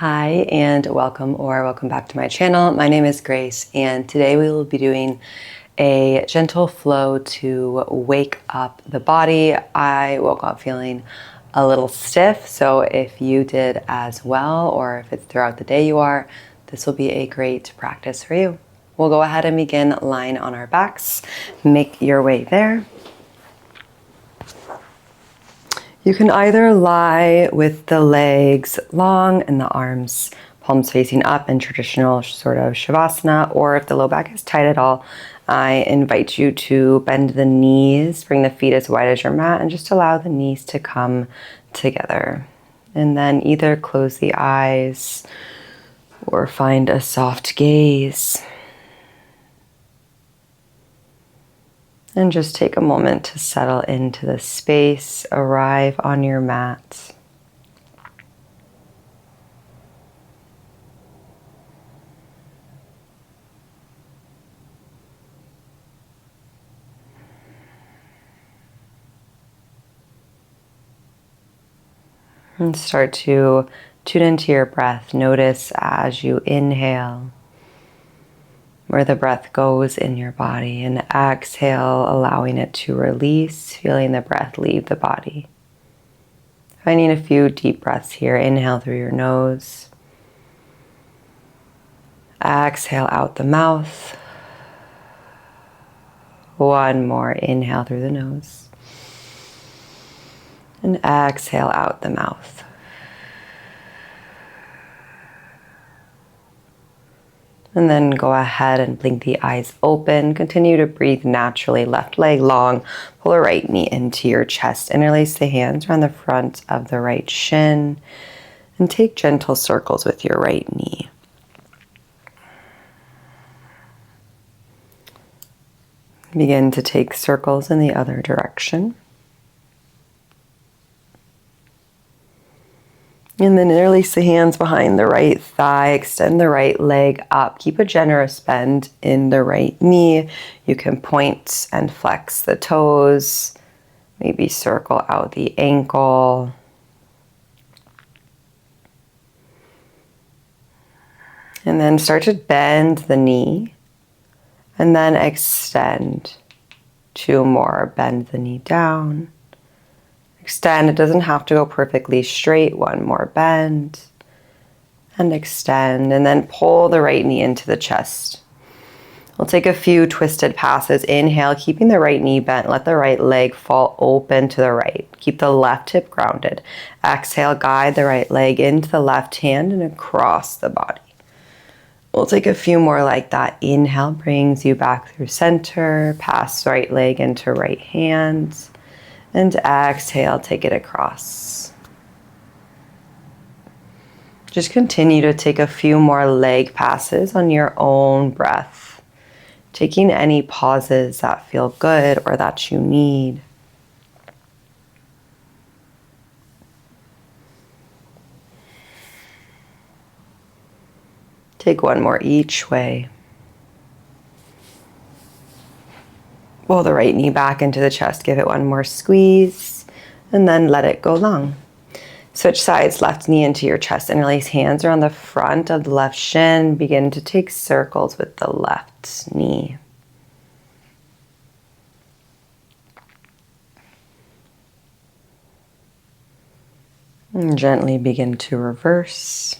Hi and welcome back to my channel. My name is Grace and today we will be doing a gentle flow to wake up the body. I woke up feeling a little stiff, so if you did as well, or if it's throughout the day you are, this will be a great practice for you. We'll go ahead and begin lying on our backs. Make your way there. You can either lie with the legs long and the arms palms facing up in traditional sort of shavasana, or if the low back is tight at all, I invite you to bend the knees, bring the feet as wide as your mat, and just allow the knees to come together. And then either close the eyes or find a soft gaze. And just take a moment to settle into the space, arrive on your mat. And start to tune into your breath. Notice as you inhale where the breath goes in your body, and exhale, allowing it to release, feeling the breath leave the body. Finding a few deep breaths here. Inhale through your nose. Exhale out the mouth. One more. Inhale through the nose. And exhale out the mouth. And then go ahead and blink the eyes open. Continue to breathe naturally. Left leg long. Pull the right knee into your chest. Interlace the hands around the front of the right shin. And take gentle circles with your right knee. Begin to take circles in the other direction. And then interlace the hands behind the right thigh, extend the right leg up. Keep a generous bend in the right knee. You can point and flex the toes, maybe circle out the ankle. And then start to bend the knee and then extend. Two more, bend the knee down. Extend, it doesn't have to go perfectly straight. One more bend and extend, and then pull the right knee into the chest. We'll take a few twisted passes. Inhale, keeping the right knee bent. Let the right leg fall open to the right. Keep the left hip grounded. Exhale, guide the right leg into the left hand and across the body. We'll take a few more like that. Inhale brings you back through center. Pass right leg into right hand. And exhale, take it across. Just continue to take a few more leg passes on your own breath, taking any pauses that feel good or that you need. Take one more each way. Pull the right knee back into the chest, give it one more squeeze, and then let it go long. Switch sides, left knee into your chest, interlace hands around the front of the left shin. Begin to take circles with the left knee. And gently begin to reverse.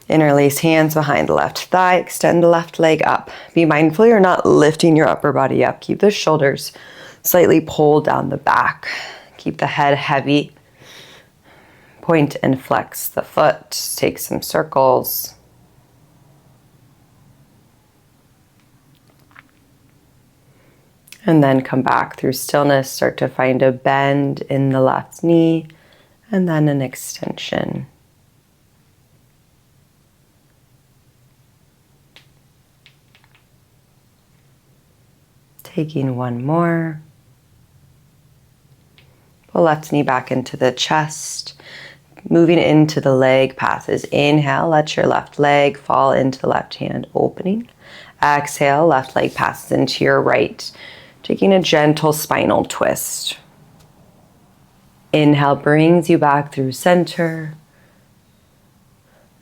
Interlace hands behind the left thigh, extend the left leg up. Be mindful you're not lifting your upper body up. Keep the shoulders slightly pulled down the back. Keep the head heavy. Point and flex the foot. Take some circles. And then come back through stillness. Start to find a bend in the left knee and then an extension. Taking one more. Pull left knee back into the chest. Moving into the leg passes. Inhale, let your left leg fall into the left hand, opening. Exhale, left leg passes into your right. Taking a gentle spinal twist. Inhale brings you back through center.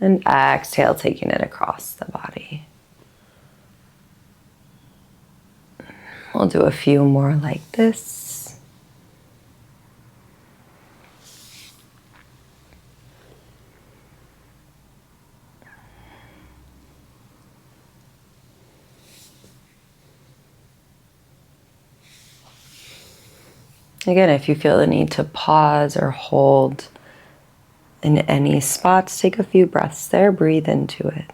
And exhale, taking it across the body. We'll do a few more like this. Again, if you feel the need to pause or hold in any spots, take a few breaths there, breathe into it.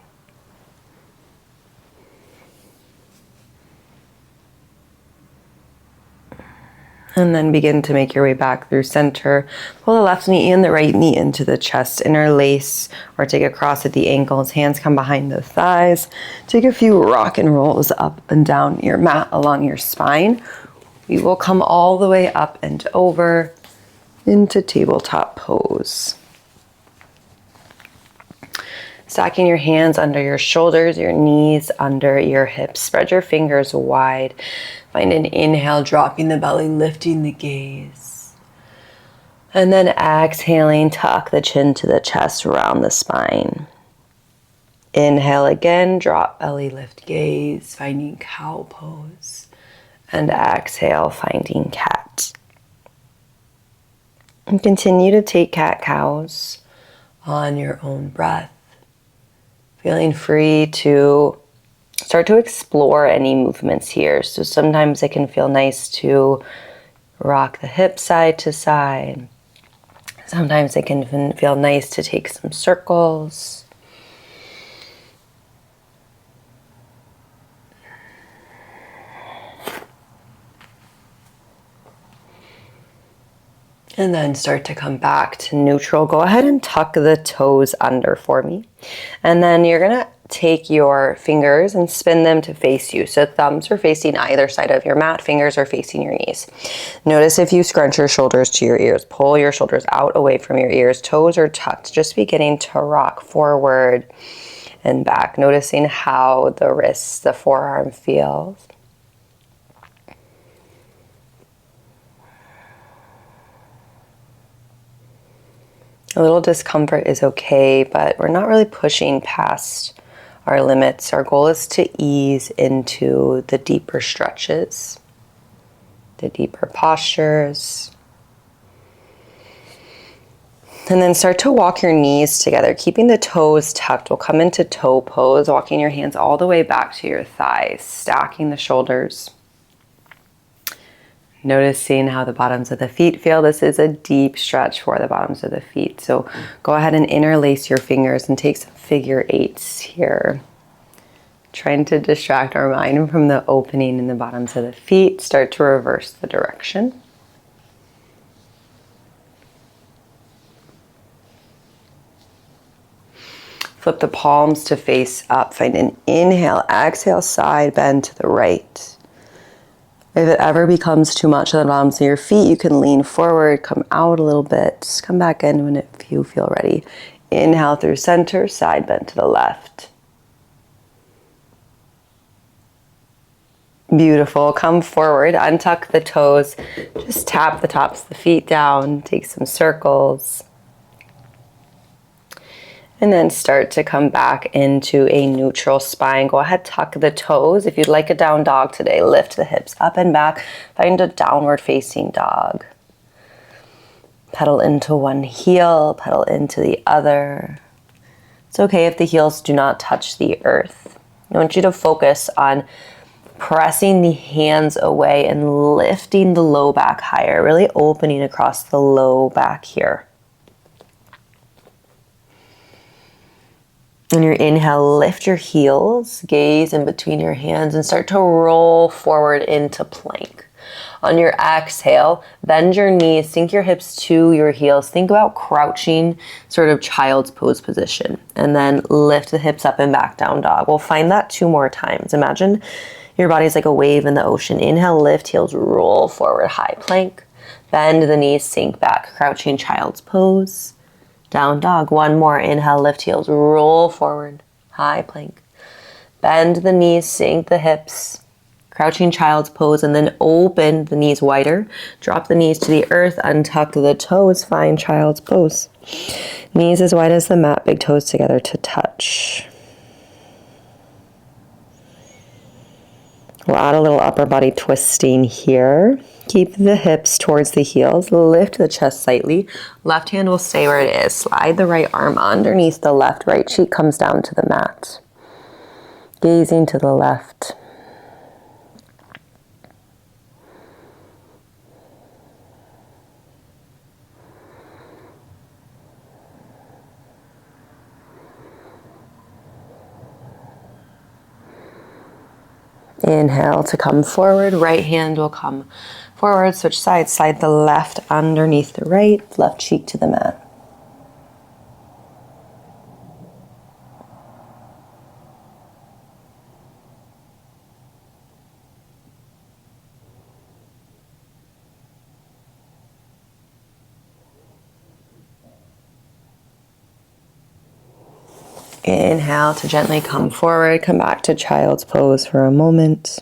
And then begin to make your way back through center. Pull the left knee and the right knee into the chest. Interlace or take a cross at the ankles. Hands come behind the thighs. Take a few rock and rolls up and down your mat along your spine. We will come all the way up and over into tabletop pose. Stacking your hands under your shoulders, your knees under your hips. Spread your fingers wide. Find an inhale, dropping the belly, lifting the gaze. And then exhaling, tuck the chin to the chest, round the spine. Inhale again, drop belly, lift gaze, finding cow pose. And exhale, finding cat. And continue to take cat-cows on your own breath. Feeling free to start to explore any movements here. So sometimes it can feel nice to rock the hips side to side. Sometimes it can feel nice to take some circles. And then start to come back to neutral. Go ahead and tuck the toes under for me. And then you're gonna take your fingers and spin them to face you. So thumbs are facing either side of your mat, fingers are facing your knees. Notice if you scrunch your shoulders to your ears, pull your shoulders out away from your ears, toes are tucked, just beginning to rock forward and back. Noticing how the wrists, the forearm feels. A little discomfort is okay, but we're not really pushing past our limits. Our goal is to ease into the deeper stretches, the deeper postures. And then start to walk your knees together, keeping the toes tucked. We'll come into toe pose, walking your hands all the way back to your thighs, stacking the shoulders. Noticing how the bottoms of the feet feel. This is a deep stretch for the bottoms of the feet. So go ahead and interlace your fingers and take some figure eights here. Trying to distract our mind from the opening in the bottoms of the feet. Start to reverse the direction. Flip the palms to face up. Find an inhale, exhale, side bend to the right. If it ever becomes too much on the bottoms of your feet, you can lean forward, come out a little bit, just come back in when you feel ready. Inhale through center, side bend to the left. Beautiful. Come forward, untuck the toes, just tap the tops of the feet down, take some circles. And then start to come back into a neutral spine. Go ahead, tuck the toes. If you'd like a down dog today, lift the hips up and back. Find a downward facing dog. Pedal into one heel, pedal into the other. It's okay if the heels do not touch the earth. I want you to focus on pressing the hands away and lifting the low back higher, really opening across the low back here. On your inhale, lift your heels, gaze in between your hands, and start to roll forward into plank. On your exhale, bend your knees, sink your hips to your heels. Think about crouching, sort of child's pose position. And then lift the hips up and back, down dog. We'll find that 2 more times. Imagine your body's like a wave in the ocean. Inhale, lift, heels roll forward, high plank. Bend the knees, sink back, crouching child's pose. Down dog. 1 more. Inhale, lift heels, roll forward, high plank. Bend the knees, sink the hips, Crouching child's pose, and then open the knees wider. Drop the knees to the earth, untuck the toes, find child's pose. Knees as wide as the mat, big toes together to touch. We'll add a little upper body twisting here. Keep the hips towards the heels. Lift the chest slightly. Left hand will stay where it is. Slide the right arm underneath the left. Right cheek comes down to the mat. Gazing to the left. Inhale to come forward. Right hand will come forward. Switch sides. Slide the left underneath the right. Left cheek to the mat. Inhale to gently come forward. Come back to child's pose for a moment.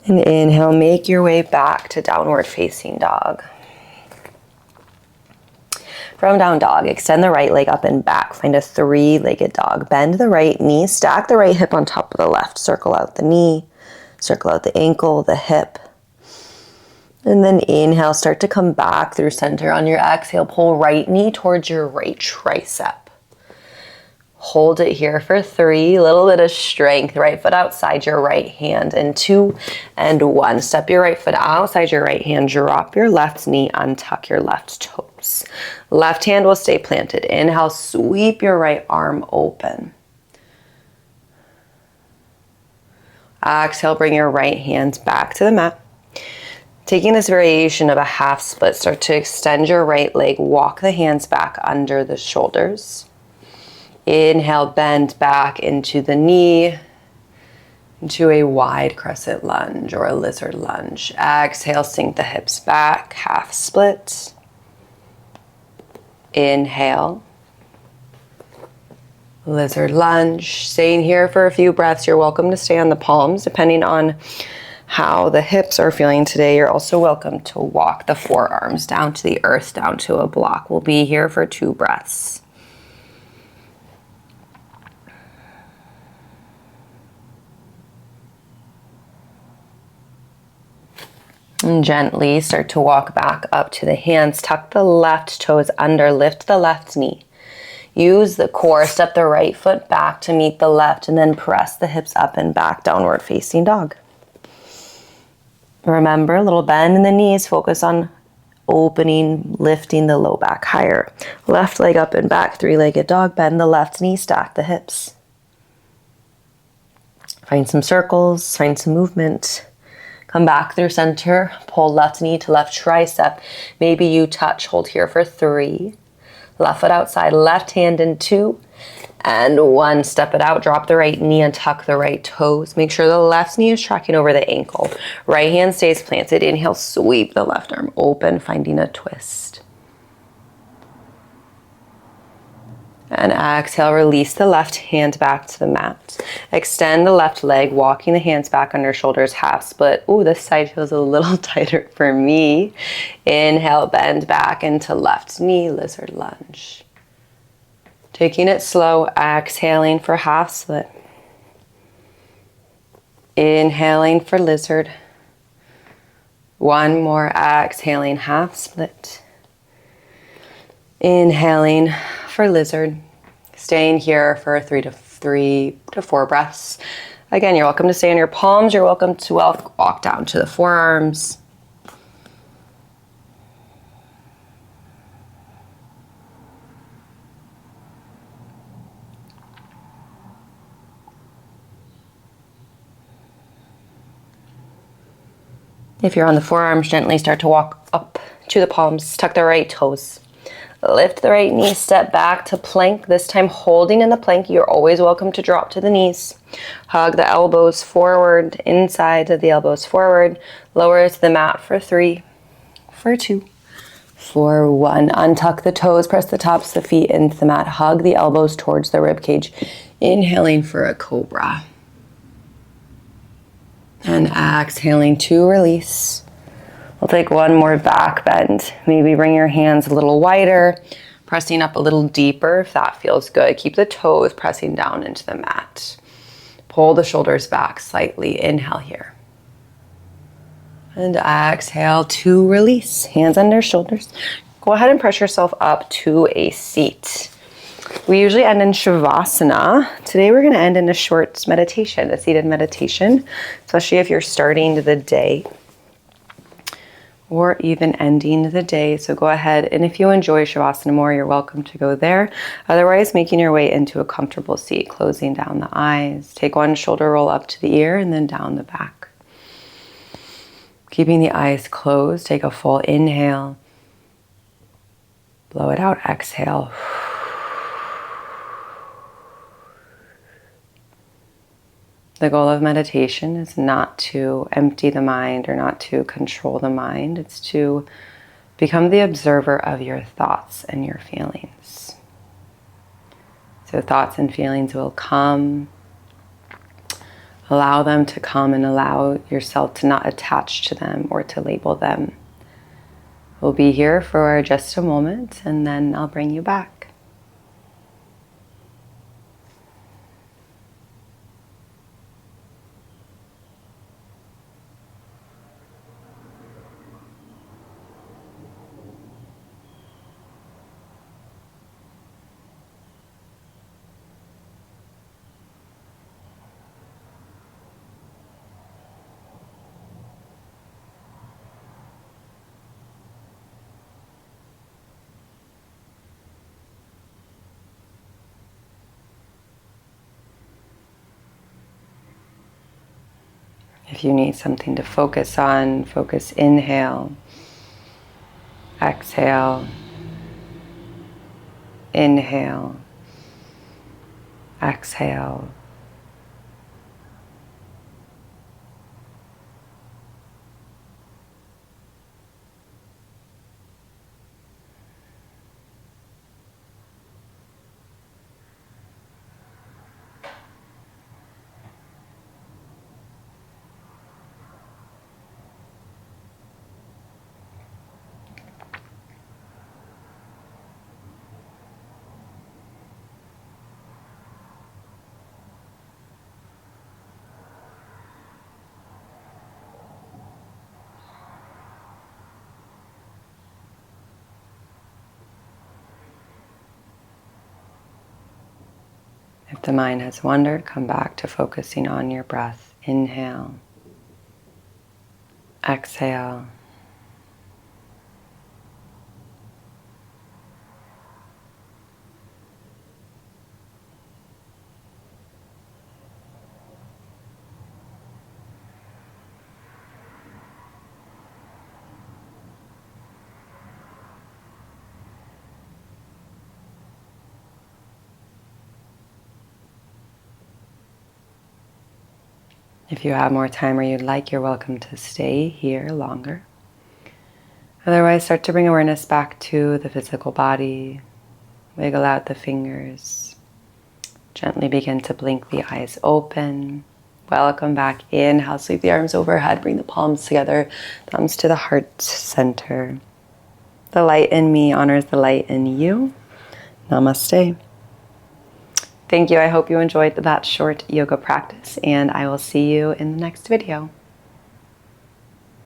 And inhale, make your way back to downward facing dog. From down dog, extend the right leg up and back. Find a three-legged dog. Bend the right knee, stack the right hip on top of the left. Circle out the knee, circle out the ankle, the hip. And then inhale, start to come back through center. On your exhale, pull right knee towards your right tricep. Hold it here for 3, a little bit of strength. Right foot outside your right hand in 2 and 1. Step your right foot outside your right hand. Drop your left knee, untuck your left toes. Left hand will stay planted. Inhale, sweep your right arm open. Exhale, bring your right hand back to the mat. Taking this variation of a half split, start to extend your right leg. Walk the hands back under the shoulders. Inhale, bend back into the knee, into a wide crescent lunge or a lizard lunge. Exhale, sink the hips back, half split. Inhale, lizard lunge. Staying here for a few breaths. You're welcome to stay on the palms, depending on how the hips are feeling today. You're also welcome to walk the forearms down to the earth, down to a block. We'll be here for 2 breaths. And gently start to walk back up to the hands. Tuck the left toes under, lift the left knee. Use the core, step the right foot back to meet the left, and then press the hips up and back, downward facing dog. Remember, a little bend in the knees, focus on opening, lifting the low back higher. Left leg up and back, 3-legged dog, bend the left knee, stack the hips. Find some circles, find some movement. Come back through center, pull left knee to left tricep. Maybe you touch, hold here for 3. Left foot outside, left hand in 2 and 1. Step it out, drop the right knee and tuck the right toes. Make sure the left knee is tracking over the ankle. Right hand stays planted. Inhale, sweep the left arm open, finding a twist. And exhale, release the left hand back to the mat. Extend the left leg, walking the hands back under shoulders, half split. Ooh, this side feels a little tighter for me. Inhale, bend back into left knee, lizard lunge. Taking it slow, exhaling for half split. Inhaling for lizard. 1 more, exhaling, half split. Inhaling for lizard. Staying here for 3 to 4 breaths. Again, you're welcome to stay on your palms. You're welcome to walk down to the forearms. If you're on the forearms, gently start to walk up to the palms. Tuck the right toes. Lift the right knee, step back to plank. This time holding in the plank. You're always welcome to drop to the knees. Hug the elbows forward, inside of the elbows forward. Lower to the mat for 3, for 2, for 1. Untuck the toes, press the tops of the feet into the mat. Hug the elbows towards the rib cage. Inhaling for a cobra. And exhaling to release. We'll take one more back bend. Maybe bring your hands a little wider, pressing up a little deeper if that feels good. Keep the toes pressing down into the mat. Pull the shoulders back slightly. Inhale here. And exhale to release. Hands under shoulders. Go ahead and press yourself up to a seat. We usually end in Shavasana. Today we're going to end in a short meditation, a seated meditation, especially if you're starting the day or even ending the day. So go ahead, and if you enjoy Shavasana more, you're welcome to go there. Otherwise, making your way into a comfortable seat, closing down the eyes. Take one shoulder roll up to the ear and then down the back. Keeping the eyes closed, take a full inhale. Blow it out, exhale. The goal of meditation is not to empty the mind or not to control the mind. It's to become the observer of your thoughts and your feelings. So thoughts and feelings will come. Allow them to come and allow yourself to not attach to them or to label them. We'll be here for just a moment and then I'll bring you back. If you need something to focus on, focus, inhale, exhale, inhale, exhale. If the mind has wandered, come back to focusing on your breath. Inhale, exhale. If you have more time or you'd like, you're welcome to stay here longer. Otherwise, start to bring awareness back to the physical body. Wiggle out the fingers. Gently begin to blink the eyes open. Welcome back. Inhale, sweep the arms overhead. Bring the palms together. Thumbs to the heart center. The light in me honors the light in you. Namaste. Thank you. I hope you enjoyed that short yoga practice, and I will see you in the next video.